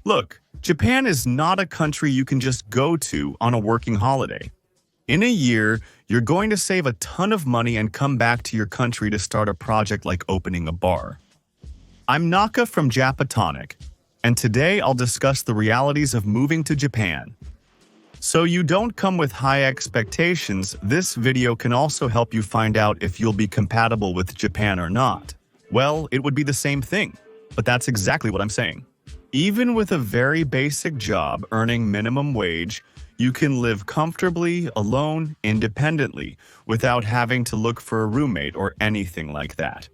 Look, Japan is not a country you can just go to on a working holiday. In a year, you're going to save a ton of money and come back to your country to start a project like opening a bar. I'm Naka from Japatonic, and today I'll discuss the realities of moving to Japan. So you don't come with high expectations, this video can also help you find out if you'll be compatible with Japan or not. Well, it would be the same thing, but that's exactly what I'm saying. Even with a very basic job earning minimum wage, you can live comfortably, alone, independently, without having to look for a roommate or anything like that.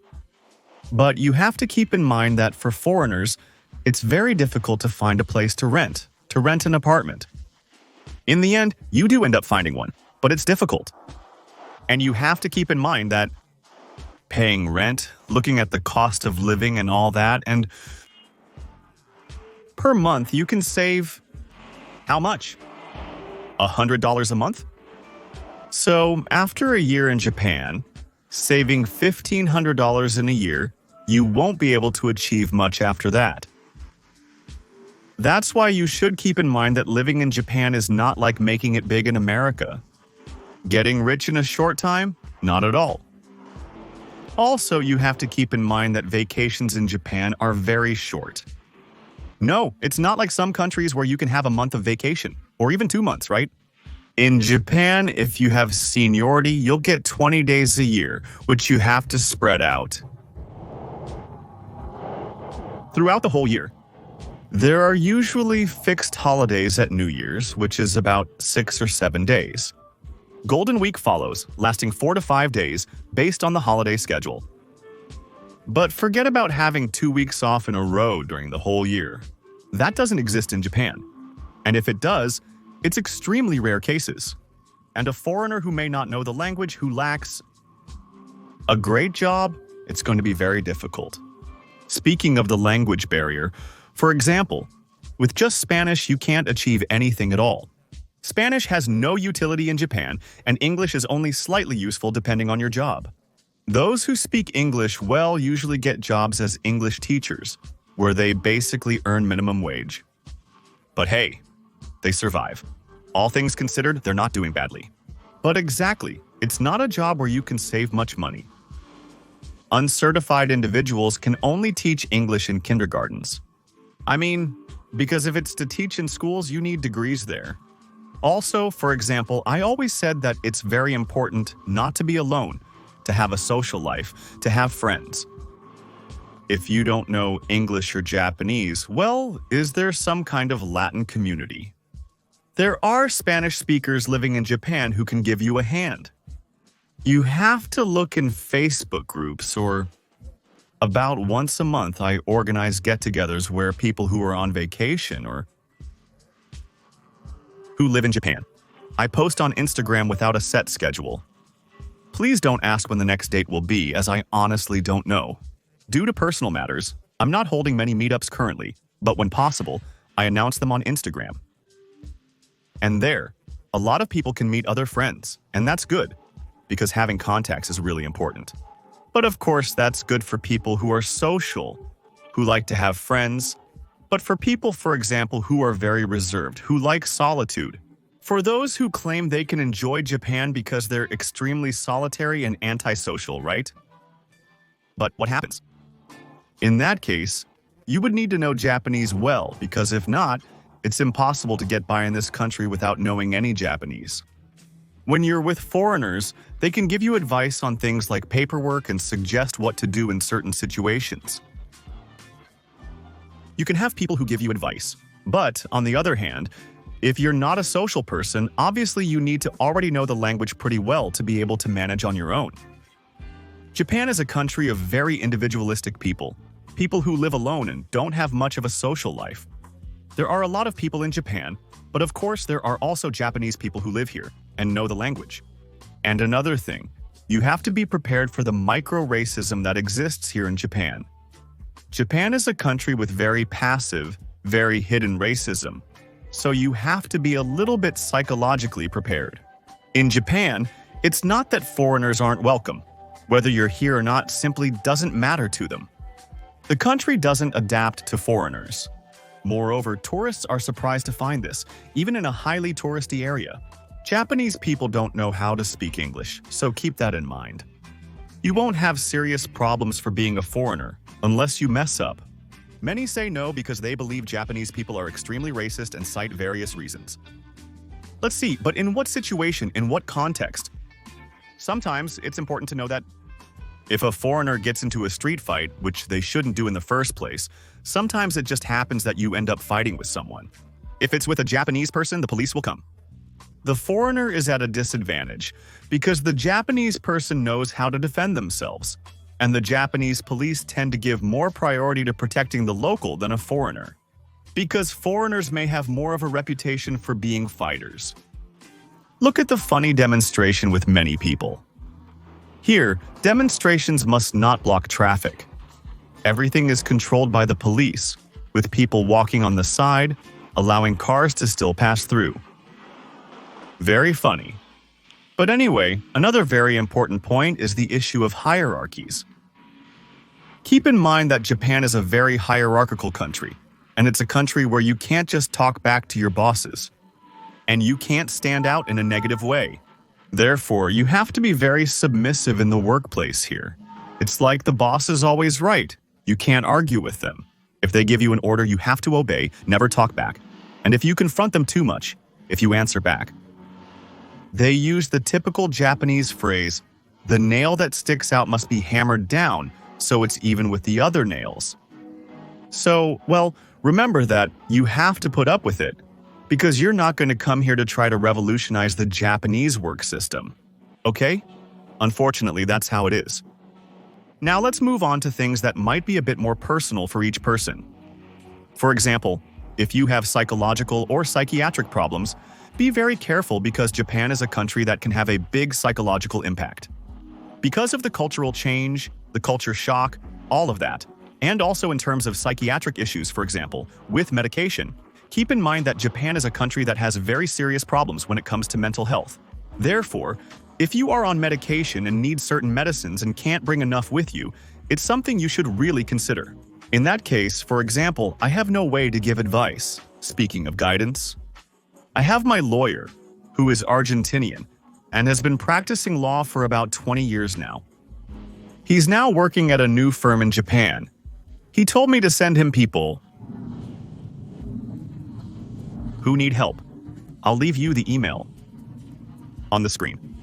But you have to keep in mind that for foreigners, it's very difficult to find a place to rent an apartment. In the end, you do end up finding one, but it's difficult. And you have to keep in mind that paying rent, looking at the cost of living and all that, and per month you can save how much? $100 a month? So after a year in Japan, saving $1,500 in a year, you won't be able to achieve much after that. That's why you should keep in mind that living in Japan is not like making it big in America. Getting rich in a short time? Not at all. Also, you have to keep in mind that vacations in Japan are very short. No, it's not like some countries where you can have a month of vacation, or even 2 months, right? In Japan, if you have seniority, you'll get 20 days a year, which you have to spread out throughout the whole year. There are usually fixed holidays at New Year's, which is about 6 or 7 days. Golden Week follows, lasting 4 to 5 days, based on the holiday schedule. But forget about having 2 weeks off in a row during the whole year. That doesn't exist in Japan. And if it does, it's extremely rare cases. And a foreigner who may not know the language, who lacks a great job, it's going to be very difficult. Speaking of the language barrier, for example, with just Spanish, you can't achieve anything at all. Spanish has no utility in Japan, and English is only slightly useful depending on your job. Those who speak English well usually get jobs as English teachers, where they basically earn minimum wage. But hey, they survive. All things considered, they're not doing badly. But exactly, it's not a job where you can save much money. Uncertified individuals can only teach English in kindergartens. I mean, because if it's to teach in schools, you need degrees there. Also, for example, I always said that it's very important not to be alone, to have a social life, to have friends. If you don't know English or Japanese, well, is there some kind of Latin community? There are Spanish speakers living in Japan who can give you a hand. You have to look in Facebook groups, or about once a month I organize get-togethers where people who are on vacation or who live in Japan. I post on Instagram without a set schedule. Please don't ask when the next date will be, as I honestly don't know. Due to personal matters, I'm not holding many meetups currently, but when possible, I announce them on Instagram. And there, a lot of people can meet other friends, and that's good, because having contacts is really important. But of course, that's good for people who are social, who like to have friends. But for people, for example, who are very reserved, who like solitude. For those who claim they can enjoy Japan because they're extremely solitary and antisocial, right? But what happens? In that case, you would need to know Japanese well, because if not, it's impossible to get by in this country without knowing any Japanese. When you're with foreigners, they can give you advice on things like paperwork and suggest what to do in certain situations. You can have people who give you advice. But, on the other hand, if you're not a social person, obviously you need to already know the language pretty well to be able to manage on your own. Japan is a country of very individualistic people who live alone and don't have much of a social life. There are a lot of people in Japan, but of course there are also Japanese people who live here and know the language. And another thing, you have to be prepared for the micro-racism that exists here in Japan. Japan is a country with very passive, very hidden racism, so you have to be a little bit psychologically prepared. In Japan, it's not that foreigners aren't welcome. Whether you're here or not simply doesn't matter to them. The country doesn't adapt to foreigners. Moreover, tourists are surprised to find this, even in a highly touristy area. Japanese people don't know how to speak English, so keep that in mind. You won't have serious problems for being a foreigner, unless you mess up. Many say no because they believe Japanese people are extremely racist and cite various reasons. Let's see, but in what situation, in what context? Sometimes it's important to know that if a foreigner gets into a street fight, which they shouldn't do in the first place, sometimes it just happens that you end up fighting with someone. If it's with a Japanese person, the police will come. The foreigner is at a disadvantage because the Japanese person knows how to defend themselves, and the Japanese police tend to give more priority to protecting the local than a foreigner, because foreigners may have more of a reputation for being fighters. Look at the funny demonstration with many people. Here, demonstrations must not block traffic. Everything is controlled by the police, with people walking on the side, allowing cars to still pass through. Very funny. But anyway, another very important point is the issue of hierarchies. Keep in mind that Japan is a very hierarchical country, and it's a country where you can't just talk back to your bosses, and you can't stand out in a negative way. Therefore, you have to be very submissive in the workplace here. It's like the boss is always right. You can't argue with them. If they give you an order, you have to obey, never talk back. And if you confront them too much, if you answer back. They use the typical Japanese phrase, "The nail that sticks out must be hammered down, so it's even with the other nails." So, well, remember that you have to put up with it, because you're not going to come here to try to revolutionize the Japanese work system. Okay? Unfortunately, that's how it is. Now let's move on to things that might be a bit more personal for each person. For example, if you have psychological or psychiatric problems, be very careful because Japan is a country that can have a big psychological impact. Because of the cultural change, the culture shock, all of that, and also in terms of psychiatric issues, for example, with medication, keep in mind that Japan is a country that has very serious problems when it comes to mental health. Therefore, if you are on medication and need certain medicines and can't bring enough with you, it's something you should really consider. In that case, for example, I have no way to give advice. Speaking of guidance, I have my lawyer, who is Argentinian, and has been practicing law for about 20 years now. He's now working at a new firm in Japan. He told me to send him people who need help. I'll leave you the email on the screen.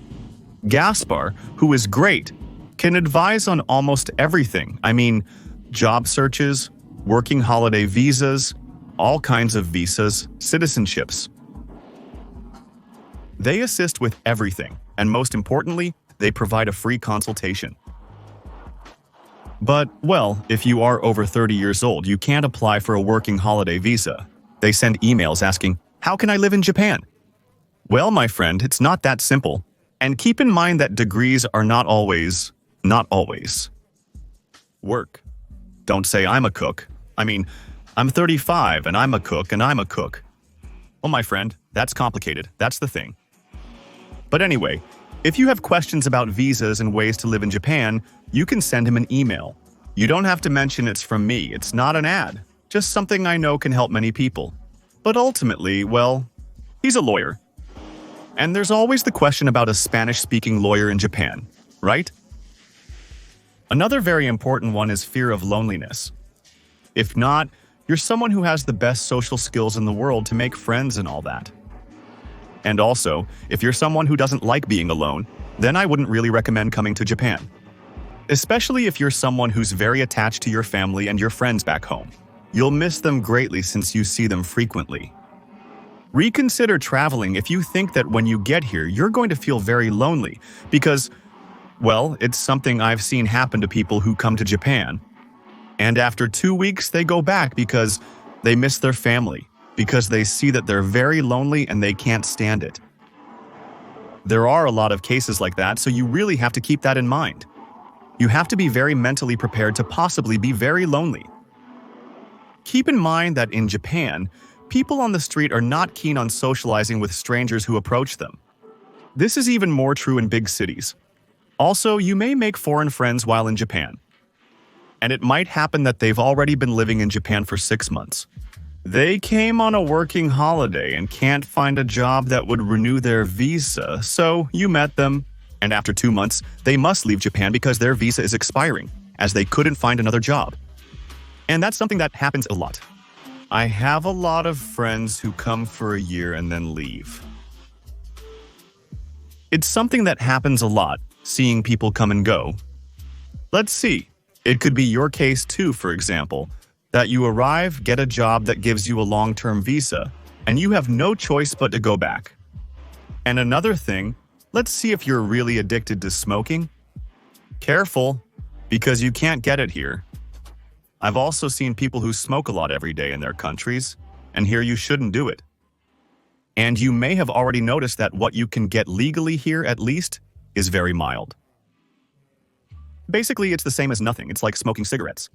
Gaspar, who is great, can advise on almost everything. I mean, job searches, working holiday visas, all kinds of visas, citizenships. They assist with everything, and most importantly, they provide a free consultation. But, well, if you are over 30 years old, you can't apply for a working holiday visa. They send emails asking, "How can I live in Japan?" Well, my friend, it's not that simple. And keep in mind that degrees are not always work. Don't say I'm a cook. I mean, I'm 35 and I'm a cook and I'm a cook. Well, my friend, that's complicated. That's the thing. But anyway, if you have questions about visas and ways to live in Japan, you can send him an email. You don't have to mention it's from me. It's not an ad. Just something I know can help many people. But ultimately, well, he's a lawyer. And there's always the question about a Spanish-speaking lawyer in Japan, right? Another very important one is fear of loneliness. If not, you're someone who has the best social skills in the world to make friends and all that. And also, if you're someone who doesn't like being alone, then I wouldn't really recommend coming to Japan. Especially if you're someone who's very attached to your family and your friends back home. You'll miss them greatly since you see them frequently. Reconsider traveling if you think that when you get here, you're going to feel very lonely because, well, it's something I've seen happen to people who come to Japan. And after 2 weeks, they go back because they miss their family, because they see that they're very lonely and they can't stand it. There are a lot of cases like that, so you really have to keep that in mind. You have to be very mentally prepared to possibly be very lonely. Keep in mind that in Japan, people on the street are not keen on socializing with strangers who approach them. This is even more true in big cities. Also, you may make foreign friends while in Japan. And it might happen that they've already been living in Japan for 6 months. They came on a working holiday and can't find a job that would renew their visa, so you met them, and after 2 months, they must leave Japan because their visa is expiring, as they couldn't find another job. And that's something that happens a lot. I have a lot of friends who come for a year and then leave. It's something that happens a lot, seeing people come and go. Let's see. It could be your case too, for example, that you arrive, get a job that gives you a long-term visa, and you have no choice but to go back. And another thing, let's see if you're really addicted to smoking. Careful, because you can't get it here. I've also seen people who smoke a lot every day in their countries, and here you shouldn't do it. And you may have already noticed that what you can get legally here, at least, is very mild. Basically, it's the same as nothing. It's like smoking cigarettes.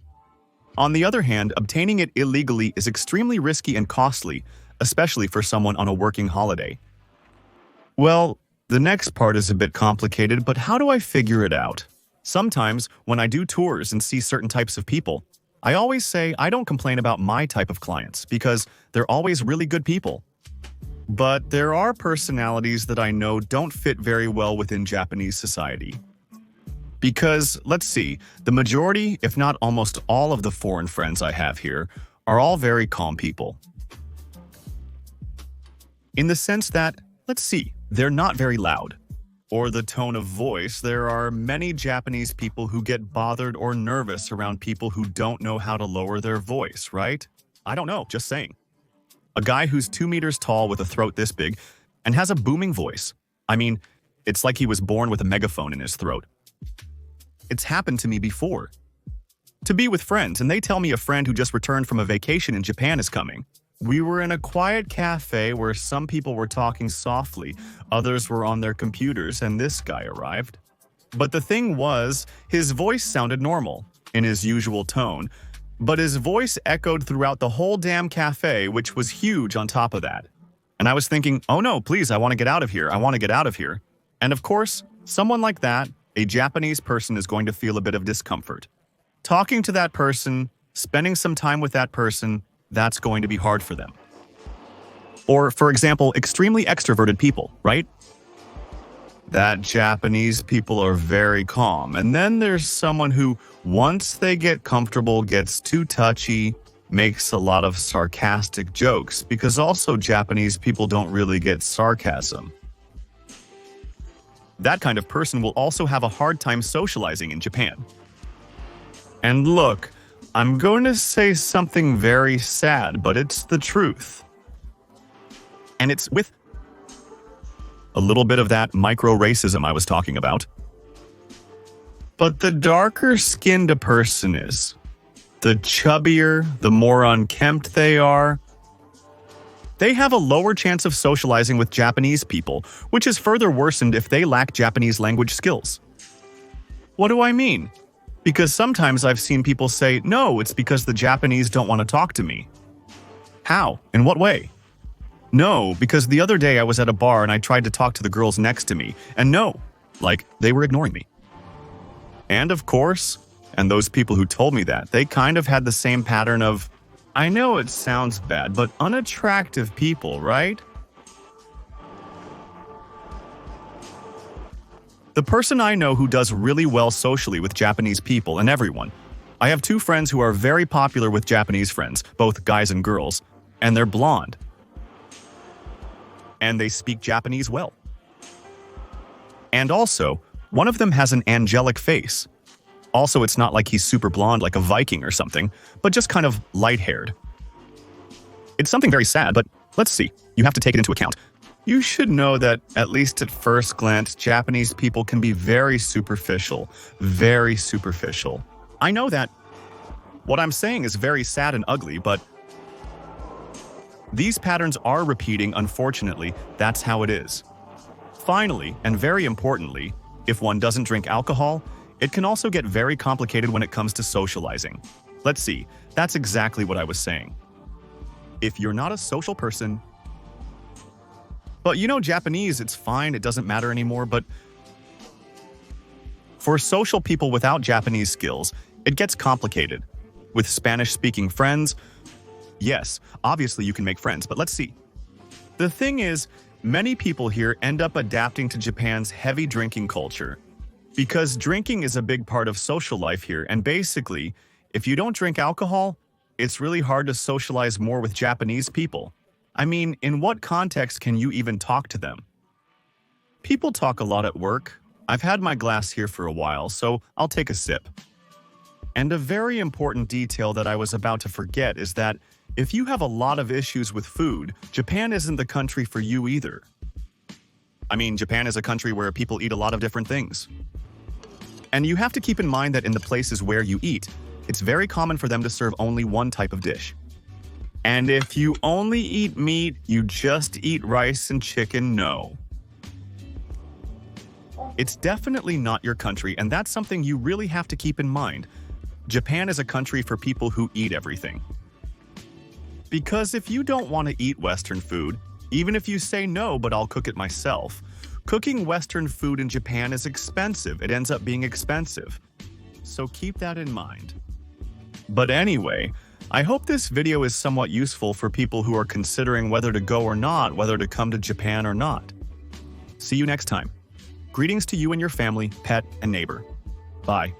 On the other hand, obtaining it illegally is extremely risky and costly, especially for someone on a working holiday. Well, the next part is a bit complicated, but how do I figure it out? Sometimes, when I do tours and see certain types of people, I always say I don't complain about my type of clients because they're always really good people. But there are personalities that I know don't fit very well within Japanese society. Because, let's see, the majority, if not almost all of the foreign friends I have here, are all very calm people. In the sense that, let's see, they're not very loud. Or the tone of voice, there are many Japanese people who get bothered or nervous around people who don't know how to lower their voice, right? I don't know, just saying. A guy who's 2 meters tall with a throat this big and has a booming voice. I mean, it's like he was born with a megaphone in his throat. It's happened to me before. To be with friends, and they tell me a friend who just returned from a vacation in Japan is coming. We were in a quiet cafe where some people were talking softly, others were on their computers, and this guy arrived. But the thing was, his voice sounded normal, in his usual tone, but his voice echoed throughout the whole damn cafe, which was huge on top of that. And I was thinking, oh no, please, I want to get out of here, I want to get out of here. And of course, someone like that, a Japanese person, is going to feel a bit of discomfort. Talking to that person, spending some time with that person, that's going to be hard for them. Or, for example, extremely extroverted people, right? That Japanese people are very calm. And then there's someone who, once they get comfortable, gets too touchy, makes a lot of sarcastic jokes, because also Japanese people don't really get sarcasm. That kind of person will also have a hard time socializing in Japan. And look, I'm going to say something very sad, but it's the truth. And it's with a little bit of that micro-racism I was talking about. But the darker-skinned a person is, the chubbier, the more unkempt they are, they have a lower chance of socializing with Japanese people, which is further worsened if they lack Japanese language skills. What do I mean? Because sometimes I've seen people say, no, it's because the Japanese don't want to talk to me. How? In what way? No, because the other day I was at a bar and I tried to talk to the girls next to me, and no, like, they were ignoring me. And of course, and those people who told me that, they kind of had the same pattern of, I know it sounds bad, but unattractive people, right? The person I know who does really well socially with Japanese people and everyone. I have 2 friends who are very popular with Japanese friends, both guys and girls, and they're blonde. And they speak Japanese well. And also, one of them has an angelic face. Also, it's not like he's super blonde like a Viking or something, but just kind of light-haired. It's something very sad, but let's see. You have to take it into account. You should know that, at least at first glance, Japanese people can be very superficial. Very superficial. I know that what I'm saying is very sad and ugly, but these patterns are repeating, unfortunately. That's how it is. Finally, and very importantly, if one doesn't drink alcohol, it can also get very complicated when it comes to socializing. Let's see, that's exactly what I was saying. If you're not a social person, but you know Japanese, it's fine, it doesn't matter anymore, but for social people without Japanese skills, it gets complicated. With Spanish-speaking friends, Yes, obviously you can make friends, but let's see. The thing is, many people here end up adapting to Japan's heavy drinking culture. Because drinking is a big part of social life here, and basically, if you don't drink alcohol, it's really hard to socialize more with Japanese people. I mean, in what context can you even talk to them? People talk a lot at work. I've had my glass here for a while, so I'll take a sip. And a very important detail that I was about to forget is that if you have a lot of issues with food, Japan isn't the country for you either. I mean, Japan is a country where people eat a lot of different things. And you have to keep in mind that in the places where you eat, it's very common for them to serve only one type of dish. And if you only eat meat, you just eat rice and chicken, no. It's definitely not your country, and that's something you really have to keep in mind. Japan is a country for people who eat everything. Because if you don't want to eat Western food, even if you say no, but I'll cook it myself, cooking Western food in Japan is expensive. It ends up being expensive. So keep that in mind. But anyway, I hope this video is somewhat useful for people who are considering whether to go or not, whether to come to Japan or not. See you next time. Greetings to you and your family, pet, and neighbor. Bye.